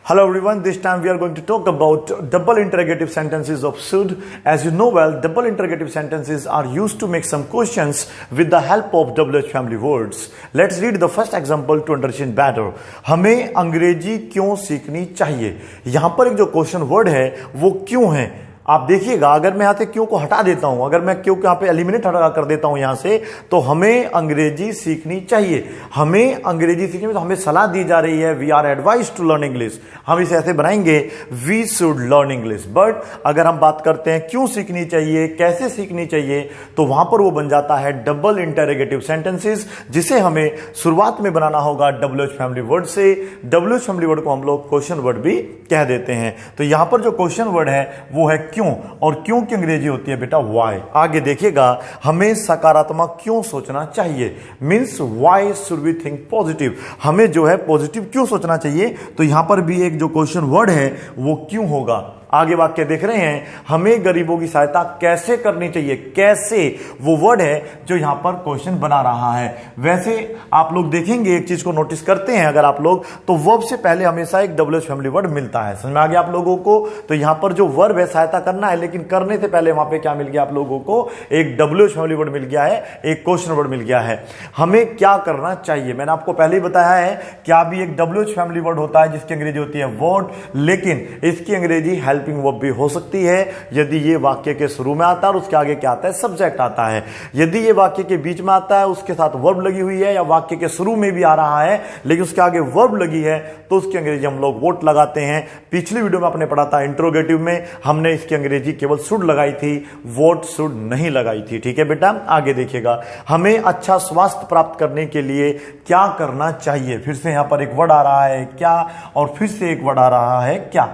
Hello everyone, this time we are going to talk about double interrogative sentences of should. As you know well, double interrogative sentences are used to make some questions with the help of WH family words. Let's read the first example to understand better. हमें अंग्रेजी क्यों सीखनी चाहिए? यहां पर एक जो question word है वो क्यों है। आप देखिएगा, अगर मैं यहां से क्यों को हटा देता हूं, अगर मैं क्यों को यहां पे एलिमिनेट हटा कर देता हूं यहां से, तो हमें अंग्रेजी सीखनी चाहिए। हमें अंग्रेजी सीखने में तो हमें सलाह दी जा रही है, we are advise to learn English. हम इसे ऐसे बनाएंगे, we should learn English. But अगर हम बात करते हैं क्यों सीखनी चाहिए, कैसे सीखनी चाहिए, तो वहां पर वो बन जाता है डबल इंटरोगेटिव सेंटेंसेस, जिसे हमें शुरुआत में बनाना होगा WH फैमिली वर्ड से। WH फैमिली वर्ड को हम लोग क्वेश्चन वर्ड भी कह देते हैं। तो यहां पर जो क्वेश्चन वर्ड है वो है क्यों, और क्यों की अंग्रेजी होती है बेटा व्हाई। आगे देखिएगा, हमें सकारात्मक क्यों सोचना चाहिए, means why should we think positive. हमें जो है पॉजिटिव क्यों सोचना चाहिए, तो यहां पर भी एक जो क्वेश्चन वर्ड है वो क्यों होगा। आगे वाक्य देख रहे हैं, हमें गरीबों की सहायता कैसे करनी चाहिए। कैसे वो वर्ड है जो यहां पर क्वेश्चन बना रहा है। वैसे आप लोग देखेंगे, एक चीज को नोटिस करते हैं अगर आप लोग, तो वर्ब से पहले हमेशा एक WH फैमिली वर्ड मिलता है। समझ में आ गया आप लोगों को। तो यहां पर जो वर्ब है सहायता करना है, लेकिन करने से पहले वहां पे क्या मिल गया आप लोगों को, एक WH फैमिली वर्ड मिल गया है, एक क्वेश्चन वर्ड मिल गया है। हमें क्या करना चाहिए, मैंने आपको पहले ही बताया है, क्या भी एक WH फैमिली वर्ड होता है जिसकी अंग्रेजी होती है वॉट, लेकिन इसकी अंग्रेजी हेल्पिंग वर्ब भी हो सकती है यदि ये वाक्य के शुरू में आता है और उसके आगे क्या आता है, सब्जेक्ट आता है। यदि ये वाक्य के बीच में आता है, उसके साथ वर्ब लगी हुई है, या वाक्य के शुरू में भी आ रहा है लेकिन उसके आगे वर्ब लगी है, तो उसकी अंग्रेजी हम लोग वोट लगाते हैं। पिछली वीडियो में आपने पढ़ा था इंट्रोगेटिव में, हमने इसकी अंग्रेजी केवल शुड लगाई थी, वोट शुड नहीं लगाई थी। ठीक है बेटा, आगे देखिएगा, हमें अच्छा स्वास्थ्य प्राप्त करने के लिए क्या करना चाहिए। फिर से यहां पर एक वर्ड आ रहा है क्या, और फिर से एक वर्ड आ रहा है क्या।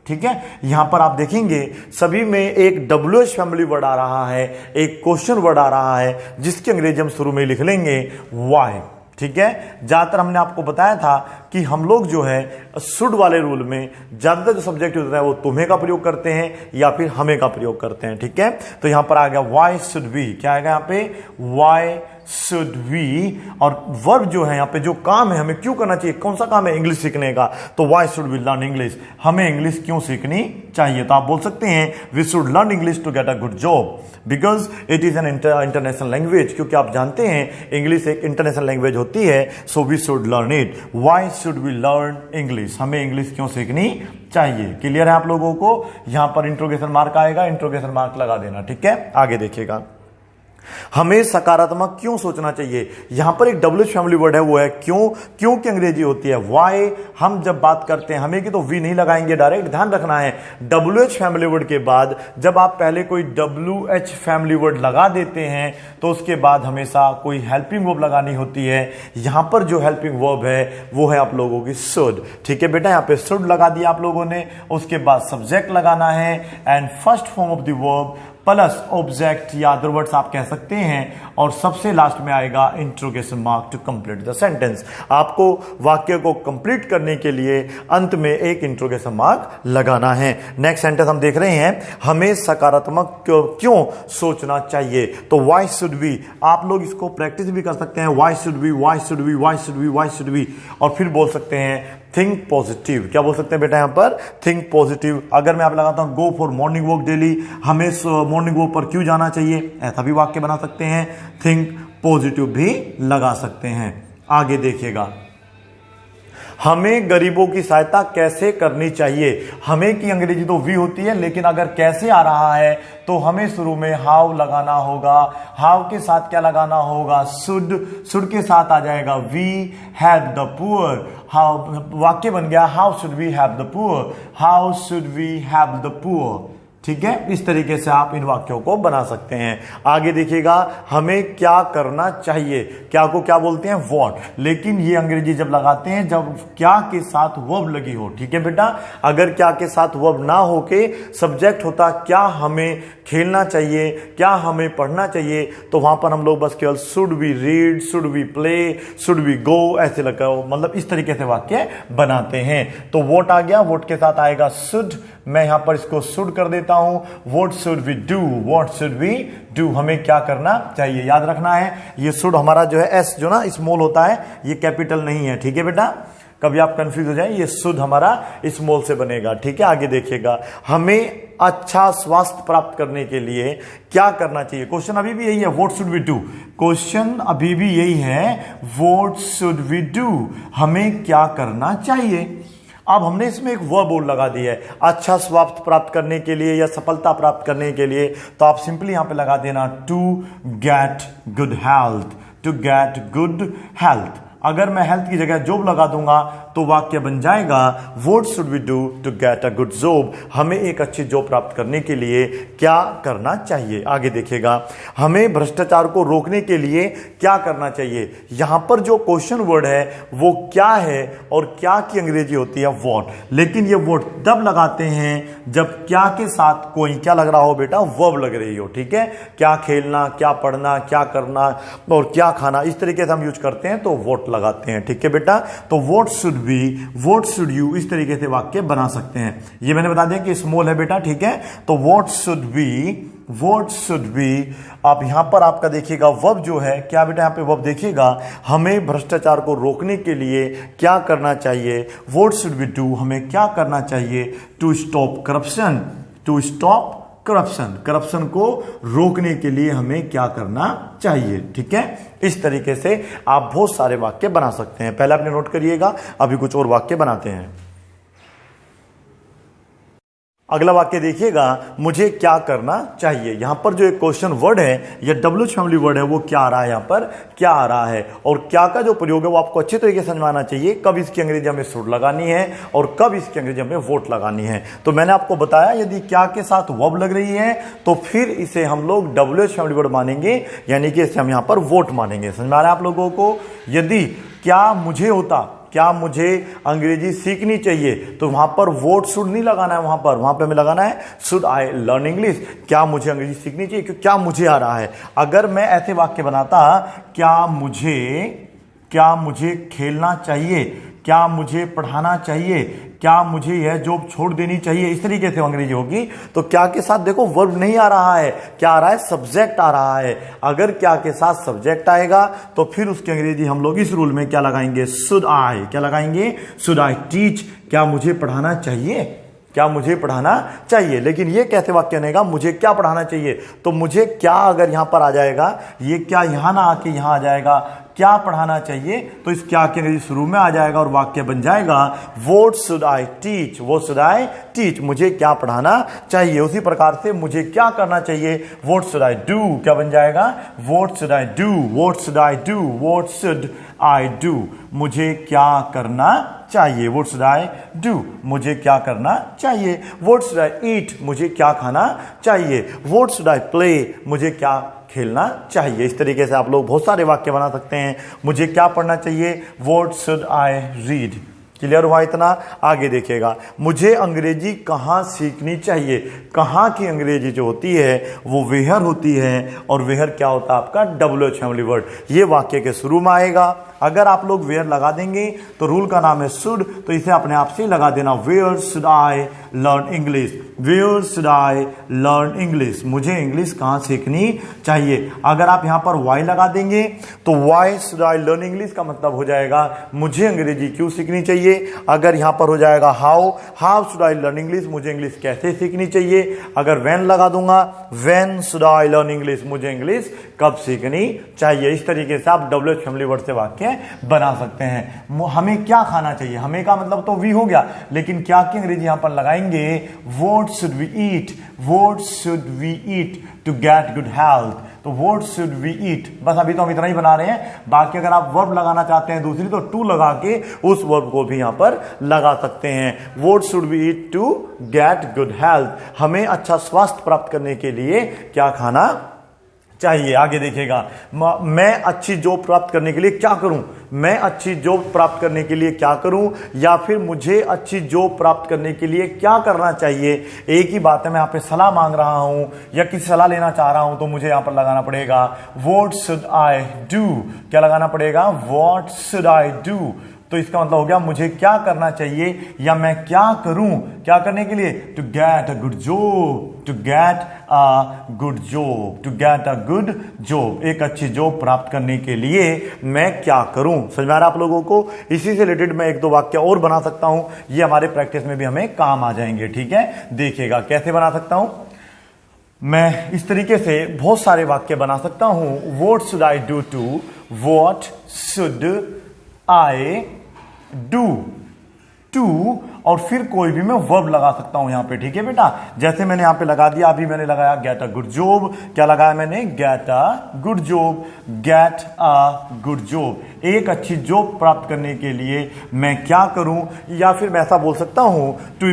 ठीक है, यहां पर आप देखेंगे सभी में एक WH फैमिली वर्ड आ रहा है, एक क्वेश्चन वर्ड आ रहा है, जिसकी अंग्रेजी हम शुरू में लिख लेंगे व्हाई। ठीक है, ज्यादातर हमने आपको बताया था कि हम लोग जो है शुड वाले रूल में ज्यादातर जो सब्जेक्ट होता है वो तुम्हें का प्रयोग करते हैं या फिर हमें का प्रयोग करते हैं। ठीक है, तो यहां पर आ गया व्हाई शुड वी, क्या आएगा यहां पे, व्हाई शुड वी। और वर्ब जो है यहां पे, जो काम है हमें क्यों करना चाहिए, कौन सा काम है, इंग्लिश सीखने का, तो why should we learn English. हमें इंग्लिश क्यों सीखनी चाहिए, तो आप बोल सकते हैं we should learn English to get a good job because it is an international language. क्योंकि आप जानते हैं इंग्लिश एक इंटरनेशनल लैंग्वेज होती है, so we should learn it. Why should we learn English, हमें इंग्लिश क्यों सीखनी चाहिए। क्लियर है आप लोगों को। यहां पर इंट्रोगेशन मार्क आएगा, इंट्रोगेशन मार्क लगा देना। ठीक है, आगे देखिएगा, हमें सकारात्मक क्यों सोचना चाहिए। यहां पर एक WH फैमिली वर्ड है वो है क्यों। क्यों की अंग्रेजी होती है व्हाई। हम जब बात करते हैं हमें की, तो वी नहीं लगाएंगे डायरेक्ट, ध्यान रखना है WH फैमिली वर्ड के बाद जब आप पहले कोई WH फैमिली वर्ड लगा देते हैं तो उसके बाद हमेशा कोई हेल्पिंग वर्ब लगानी होती है। यहां पर जो हेल्पिंग वर्ब है वो है आप लोगों की शुड। ठीक है बेटा, यहां पे शुड लगा दिया आप लोगों ने, उसके बाद सब्जेक्ट लगाना है and first form of the verb plus object या अदर वर्ड्स आप कह सकते हैं, और सबसे लास्ट में आएगा interrogation mark to complete the sentence. आपको वाक्य को कंप्लीट करने के लिए अंत में एक इंट्रोगेशन मार्क लगाना है। नेक्स्ट सेंटेंस हम देख रहे हैं, हमें सकारात्मक क्यों सोचना चाहिए, तो व्हाई शुड वी। आप लोग इसको प्रैक्टिस भी कर सकते हैं, why should we, why should we, why should we, why should we, और फिर बोल सकते हैं थिंक पॉजिटिव। क्या बोल सकते हैं बेटा यहां पर, थिंक पॉजिटिव। अगर मैं आप लगाता हूं go for morning walk daily, हमें मॉर्निंग वॉक पर क्यों जाना चाहिए, ऐसा भी वाक्य बना सकते हैं। थिंक पॉजिटिव भी लगा सकते हैं। आगे देखिएगा, हमें गरीबों की सहायता कैसे करनी चाहिए। हमें की अंग्रेजी तो वी होती है, लेकिन अगर कैसे आ रहा है तो हमें शुरू में हाउ लगाना होगा। हाउ के साथ क्या लगाना होगा, शुड। शुड के साथ आ जाएगा we help the poor. How वाक्य बन गया, how should we help the poor, how should we help the poor. ठीक है, इस तरीके से आप इन वाक्यों को बना सकते हैं। आगे देखिएगा, हमें क्या करना चाहिए। क्या को क्या बोलते हैं, व्हाट, लेकिन ये अंग्रेजी जब लगाते हैं जब क्या के साथ वर्ब लगी हो। ठीक है बेटा, अगर क्या के साथ वर्ब ना हो के सब्जेक्ट होता, क्या हमें खेलना चाहिए, क्या हमें पढ़ना चाहिए, तो वहां पर हम लोग बस केवल should we read, should we play, should we go, ऐसे लगा, मतलब इस तरीके से वाक्य बनाते हैं। तो वोट आ गया, वोट के साथ आएगा शुड। मैं यहां पर इसको शुड कर देता हूं, what should we do, what should we do, हमें क्या करना चाहिए। याद रखना है ये शुड हमारा जो है एस जो ना स्मॉल होता है, ये कैपिटल नहीं है। ठीक है बेटा, कभी आप कंफ्यूज हो जाए, ये शुड हमारा स्मॉल से बनेगा, ठीक है। आगे देखिएगा, हमें अच्छा स्वास्थ्य प्राप्त करने के लिए क्या करना चाहिए। क्वेश्चन अभी भी यही है, what should we do. Question अभी भी यही है, व्हाट शुड वी डू, हमें क्या करना चाहिए। अब हमने इसमें एक वर्ब बोर्ड लगा दी है, अच्छा स्वास्थ्य प्राप्त करने के लिए या सफलता प्राप्त करने के लिए, तो आप सिंपली यहां पे लगा देना to get good health, to get good health. अगर मैं हेल्थ की जगह जॉब लगा दूंगा तो वाक्य बन जाएगा, what should we do to get a good job, हमें एक अच्छी जॉब प्राप्त करने के लिए क्या करना चाहिए। आगे देखिएगा, हमें भ्रष्टाचार को रोकने के लिए क्या करना चाहिए। यहां पर जो क्वेश्चन वर्ड है वो क्या है और क्या की अंग्रेजी होती है व्हाट, लेकिन ये वर्ड तब लगाते हैं जब क्या के साथ कोई क्या लग रहा हो बेटा, वर्ब लग रही हो, ठीक है। क्या खेलना, क्या पढ़ना, क्या करना और क्या खाना, इस तरीके से हम यूज करते हैं तो व्हाट लगाते हैं, ठीक है बेटा। तो what should B, what should you, इस तरीके से वाक्य बना सकते हैं। ये मैंने बता दिया कि स्मॉल है बेटा, ठीक है। तो what should B, what should B, आप यहां पर आपका देखिएगा वर्ब जो है, क्या बेटा यहां पे वर्ब देखिएगा, हमें भ्रष्टाचार को रोकने के लिए क्या करना चाहिए। व्हाट शुड वी डू, हमें क्या करना चाहिए to stop corruption, to stop corruption, corruption को रोकने के लिए हमें क्या करना चाहिए, ठीक है। इस तरीके से आप बहुत सारे वाक्य बना सकते हैं। पहले आपने नोट करिएगा, अभी कुछ और वाक्य बनाते हैं। अगला वाक्य देखिएगा, मुझे क्या करना चाहिए। यहां पर जो एक क्वेश्चन वर्ड है या डब्ल्यू फैमिली वर्ड है वो क्या आ रहा है, यहां पर क्या आ रहा है, और क्या का जो प्रयोग है वो आपको अच्छे तरीके से समझाना चाहिए। कब इसकी अंग्रेजी हमें शुड लगानी है और कब इसकी अंग्रेजी हमें वोट लगानी है। तो मैंने आपको बताया, यदि क्या के साथ वर्ब लग रही है तो फिर इसे हम लोग डब्ल्यू फैमिली वर्ड मानेंगे, यानी कि इसे हम यहां पर वोट मानेंगे। समझ में आ रहा है आप लोगों को। यदि क्या मुझे होता, क्या मुझे अंग्रेजी सीखनी चाहिए, तो वहां पर वोट शुड नहीं लगाना है, वहां पर हमें लगाना है शुड आई लर्न इंग्लिश। क्या मुझे अंग्रेजी सीखनी चाहिए, क्योंकि क्या मुझे आ रहा है। अगर मैं ऐसे वाक्य बनाता, क्या मुझे खेलना चाहिए, क्या मुझे पढ़ाना चाहिए, क्या मुझे यह जॉब छोड़ देनी चाहिए, इस तरीके से अंग्रेजी होगी। तो क्या के साथ देखो वर्ब नहीं आ रहा है, क्या आ रहा है, सब्जेक्ट आ रहा है। अगर क्या के साथ सब्जेक्ट आएगा तो फिर उसकी अंग्रेजी हम लोग इस रूल में क्या लगाएंगे, शुड आई। क्या लगाएंगे, शुड आई टीच, क्या मुझे पढ़ाना चाहिए, क्या मुझे पढ़ाना चाहिए। लेकिन ये कैसे वाक्य बनेगा, मुझे क्या पढ़ाना चाहिए, तो मुझे क्या अगर यहां पर आ जाएगा, ये क्या यहां ना आके यहां आ जाएगा, क्या पढ़ाना चाहिए, तो इस क्या के अंग्रेजी शुरू में आ जाएगा और वाक्य बन जाएगा, what should I teach, what should I teach, मुझे क्या पढ़ाना चाहिए। उसी प्रकार से मुझे क्या करना चाहिए, व्हाट शुड आई डू, क्या बन जाएगा, what should I do, what should I do, what should I do, मुझे क्या करना चाहिए, व्हाट शुड आई डू, मुझे क्या करना चाहिए। व्हाट शुड आई ईट, मुझे क्या खाना चाहिए। व्हाट शुड आई प्ले, मुझे क्या खेलना चाहिए। इस तरीके से आप लोग बहुत सारे वाक्य बना सकते हैं। मुझे क्या पढ़ना चाहिए, what should I read. Clear हुआ इतना। आगे देखिएगा, मुझे अंग्रेजी कहाँ सीखनी चाहिए। कहाँ की अंग्रेजी जो होती है वो वेयर होती है, और वेयर क्या होता है आपका, डब्ल्यू फैमिली वर्ड। ये वाक्य के शुरू में आएगा। अगर आप लोग वेयर लगा देंगे तो रूल का नाम है शुड, तो इसे अपने आप से लगा देना, where should I learn English, where should I learn English, मुझे इंग्लिश कहाँ सीखनी चाहिए। अगर आप यहां पर वाई लगा देंगे तो why should I learn English का मतलब हो जाएगा मुझे अंग्रेजी क्यों सीखनी चाहिए। अगर यहां पर हो जाएगा how should I learn English, मुझे इंग्लिश कैसे सीखनी चाहिए। अगर व्हेन लगा दूंगा, when should I learn English, मुझे इंग्लिश कब सीखनी चाहिए। इस तरीके से आप डब्ल्यू फैमिली वर्ड से वाक्य बना सकते हैं। हमें क्या खाना चाहिए, हमें का मतलब तो वी हो गया, लेकिन क्या की अंग्रेजी यहां पर लगाएंगे, what should we eat, what should we eat to get good health. तो व्हाट शुड वी ईट, बस अभी तो हम इतना ही बना रहे हैं। बाकी अगर आप वर्ब लगाना चाहते हैं दूसरी, तो टू लगा के उस वर्ब को भी यहां पर लगा सकते हैं। What should we eat to get good health, हमें अच्छा स्वास्थ्य प्राप्त करने के लिए क्या खाना चाहिए। आगे देखिएगा, मैं अच्छी जॉब प्राप्त करने के लिए क्या करूं, मैं अच्छी जॉब प्राप्त करने के लिए क्या करूं, या फिर मुझे अच्छी जॉब प्राप्त करने के लिए क्या करना चाहिए। एक ही बात है, मैं यहां पे सलाह मांग रहा हूं या किसी सलाह लेना चाह रहा हूं, तो मुझे यहां पर लगाना पड़ेगा व्हाट शुड आई डू। क्या लगाना पड़ेगा, व्हाट शुड आई डू। तो इसका मतलब हो गया मुझे क्या करना चाहिए या मैं क्या करूं, क्या करने के लिए, to get a good job, to get a good job, to get a good job, एक अच्छी जॉब प्राप्त करने के लिए मैं क्या करूं। समझ में आ रहा आप लोगों को। इसी से रिलेटेड मैं एक दो वाक्य और बना सकता हूं, ये हमारे प्रैक्टिस में भी हमें काम आ जाएंगे। ठीक है, देखिएगा कैसे बना सकता हूं मैं। इस तरीके से बहुत सारे वाक्य बना सकता हूं। What should I do to, what should I do to, और फिर कोई भी मैं वर्ब लगा सकता हूं यहां पे। ठीक है बेटा, जैसे मैंने यहां पे लगा दिया, अभी मैंने लगाया गेट अ गुड जॉब। क्या लगाया मैंने, gate a good job, gate a good job, एक अच्छी जॉब प्राप्त करने के लिए मैं क्या करूं। या फिर मैं ऐसा बोल सकता हूं, to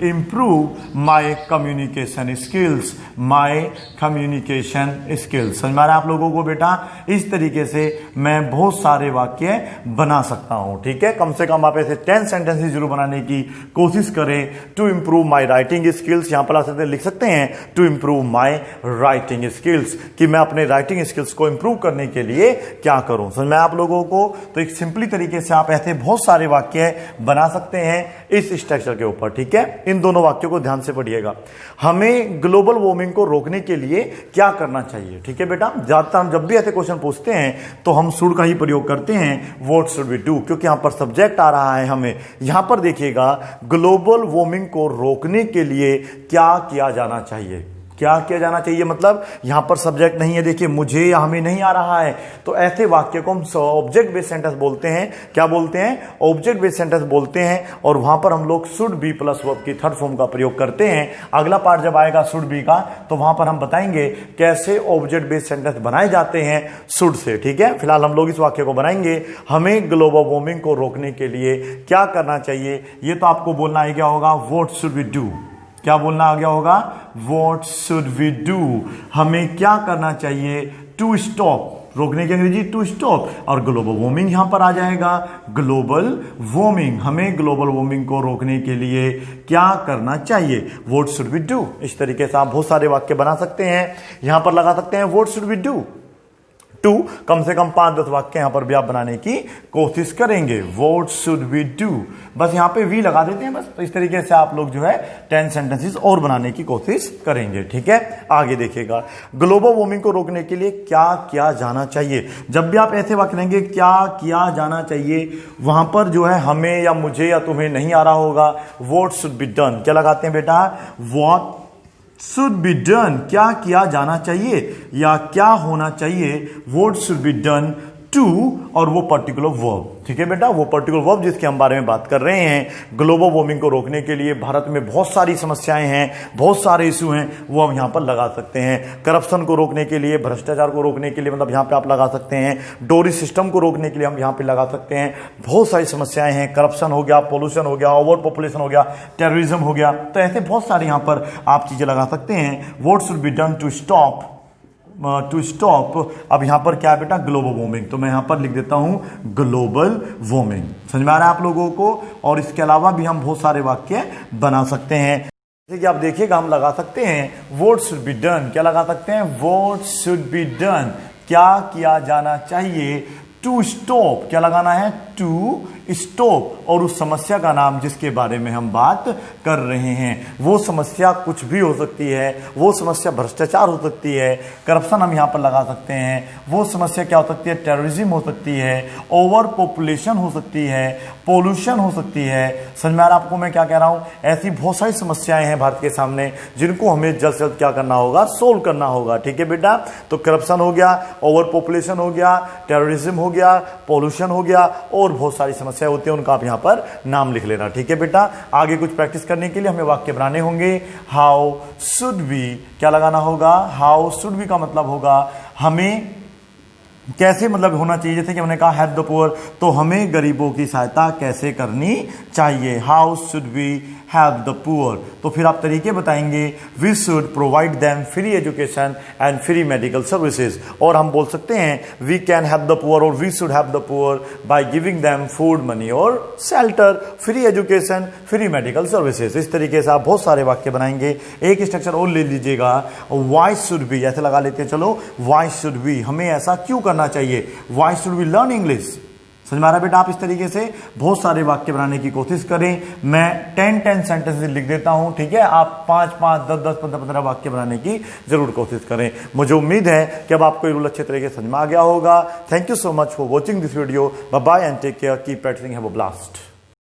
improve my communication skills, my communication skills. समझ में आ रहा है आप लोगों को बेटा। इस तरीके से मैं बहुत सारे वाक्य बना सकता हूं। ठीक है, कम से कम आप ऐसे 10 सेंटेंसेस जरूर बनाने की कोशिश करें। To improve my writing skills, यहां पर लिख सकते हैं to improve my writing skills, कि मैं अपने राइटिंग स्किल्स को इंप्रूव करने के लिए क्या करूं। समझ में आप लोगों को। तो एक सिंपली तरीके से आप ऐसे बहुत सारे वाक्य बना सकते हैं इस स्ट्रक्चर के ऊपर। ठीक है, इन दोनों वाक्यों को ध्यान से पढ़िएगा। हमें ग्लोबल वार्मिंग को रोकने के लिए क्या करना चाहिए। ठीक है बेटा, ज्यादातर हम जब भी ऐसे क्वेश्चन पूछते हैं तो हम शुड का ही प्रयोग करते हैं, व्हाट शुड वी डू, क्योंकि यहां पर सब्जेक्ट आ रहा है हमें। यहां पर देखिएगा, ग्लोबल वार्मिंग को रोकने के लिए क्या किया जाना चाहिए, क्या किया जाना चाहिए, मतलब यहां पर सब्जेक्ट नहीं है, देखिए मुझे या हमें नहीं आ रहा है, तो ऐसे वाक्य को हम ऑब्जेक्ट बेस्ड सेंटेंस बोलते हैं। क्या बोलते हैं, ऑब्जेक्ट बेस्ड सेंटेंस बोलते हैं। और वहां पर हम लोग शुड बी प्लस वर्ब की थर्ड फॉर्म का प्रयोग करते हैं। अगला पार्ट जब आएगा शुड बी का, तो वहां पर हम बताएंगे कैसे ऑब्जेक्ट बेस्ड सेंटेंस बनाए जाते हैं शुड से। ठीक है, फिलहाल हम लोग इस वाक्य को बनाएंगे, हमें ग्लोबल वार्मिंग को रोकने के लिए क्या करना चाहिए। ये तो आपको बोलना ही क्या होगा, व्हाट शुड वी डू। क्या बोलना आ गया होगा, व्हाट शुड वी डू, हमें क्या करना चाहिए, टू स्टॉप, रोकने की अंग्रेजी टू स्टॉप, और ग्लोबल वार्मिंग यहां पर आ जाएगा, ग्लोबल वार्मिंग, हमें ग्लोबल वार्मिंग को रोकने के लिए क्या करना चाहिए, व्हाट शुड वी डू। इस तरीके से आप बहुत सारे वाक्य बना सकते हैं। यहां पर लगा सकते हैं what should we do to, कम से कम 5-10 वाक्य यहां पर भी आप बनाने की कोशिश करेंगे। व्हाट शुड वी डू, बस यहां पे वी लगा देते हैं बस। तो इस तरीके से आप लोग जो है 10 सेंटेंसेस और बनाने की कोशिश करेंगे। ठीक है, आगे देखिएगा, ग्लोबल वार्मिंग को रोकने के लिए क्या किया जाना चाहिए। जब भी आप ऐसे वाक्य लेंगे क्या किया जाना चाहिए, वहां पर जो है हमें या मुझे या तुम्हें नहीं आ रहा होगा, व्हाट शुड बी डन, क्या लगाते हैं बेटा, व्हाट शुड बी डन, क्या किया जाना चाहिए या क्या होना चाहिए, what should be done to, और वो पर्टिकुलर वर्ब। ठीक है बेटा, वो पर्टिकुलर वर्ब जिसके हम बारे में बात कर रहे हैं। ग्लोबल वार्मिंग को रोकने के लिए भारत में बहुत सारी समस्याएं हैं, बहुत सारे इशू हैं, वो हम यहां पर लगा सकते हैं। करप्शन को रोकने के लिए, भ्रष्टाचार को रोकने के लिए, मतलब यहां पे आप लगा सकते हैं। डोरी सिस्टम को रोकने के लिए हम यहां पे लगा सकते हैं। बहुत सारी समस्याएं हैं, करप्शन हो गया, पोल्यूशन हो गया, ओवर पॉपुलेशन हो गया, टेररिज्म हो गया, तो ऐसे बहुत सारे यहां पर आप चीजें लगा सकते हैं। What should be done to stop, to stop, अब यहां पर क्या है बेटा, ग्लोबल वार्मिंग, तो मैं यहां पर लिख देता हूं ग्लोबल वार्मिंग। समझ में आ रहा है आप लोगों को। और इसके अलावा भी हम बहुत सारे वाक्य बना सकते हैं। जैसे कि आप देखिएगा, हम लगा सकते हैं व्हाट शुड बी डन, क्या लगा सकते हैं, व्हाट शुड बी डन, क्या किया जाना चाहिए, टू स्टॉप, क्या लगाना है, टू स्टॉप, और उस समस्या का नाम जिसके बारे में हम बात कर रहे हैं। वो समस्या कुछ भी हो सकती है, वो समस्या भ्रष्टाचार हो सकती है, करप्शन हम यहां पर लगा सकते हैं। वो समस्या क्या हो सकती है, टेररिज्म हो सकती है, ओवर पॉपुलेशन हो सकती है, पोल्यूशन हो सकती है। समझ में आ रहा आपको मैं क्या कह रहा हूं। ऐसी बहुत सारी समस्याएं हैं भारत के सामने, जिनको हमें जल्द से जल्द क्या करना होगा, सोल्व करना होगा। ठीक है बेटा, तो करप्शन हो गया, ओवर पॉपुलेशन हो गया, टेररिज्म हो गया, पोल्यूशन हो गया, और बहुत सारी समस्याएं होती है, उनका आप यहां पर नाम लिख लेना। ठीक है बेटा, आगे कुछ प्रैक्टिस करने के लिए हमें वाक्य बनाने होंगे। हाउ शुड वी, क्या लगाना होगा, हाउ शुड वी का मतलब होगा हमें कैसे, मतलब होना चाहिए। जैसे कि हमने कहा हेल्प द पुअर, तो हमें गरीबों की सहायता कैसे करनी चाहिए, how should we help the poor. तो फिर आप तरीके बताएंगे, we should provide them free education and free medical services. और हम बोल सकते हैं we can help the poor और we should help the poor by giving them food, money और shelter, free education, free medical services. इस तरीके से आप बहुत सारे वाक्य बनाएंगे। एक स्ट्रक्चर और ले लीजिएगा, वाई शुड वी, ऐसे लगा लेते हैं, चलो वाई शुड वी, हमें ऐसा क्यों करना चाहिए, why should we learn English. समझ में आ रहा है बेटा? आप इस तरीके से बहुत सारे वाक्य बनाने की कोशिश करें। मैं 10 सेंटेंसेस लिख देता हूं, ठीक है? आप 5 10 15 वाक्य बनाने की जरूर कोशिश करें। मुझे उम्मीद है कि अब आपको ये रूल अच्छे तरीके से समझ में आ गया होगा। Thank you so much for watching this video. Bye bye and take care, keep practicing, have a blast.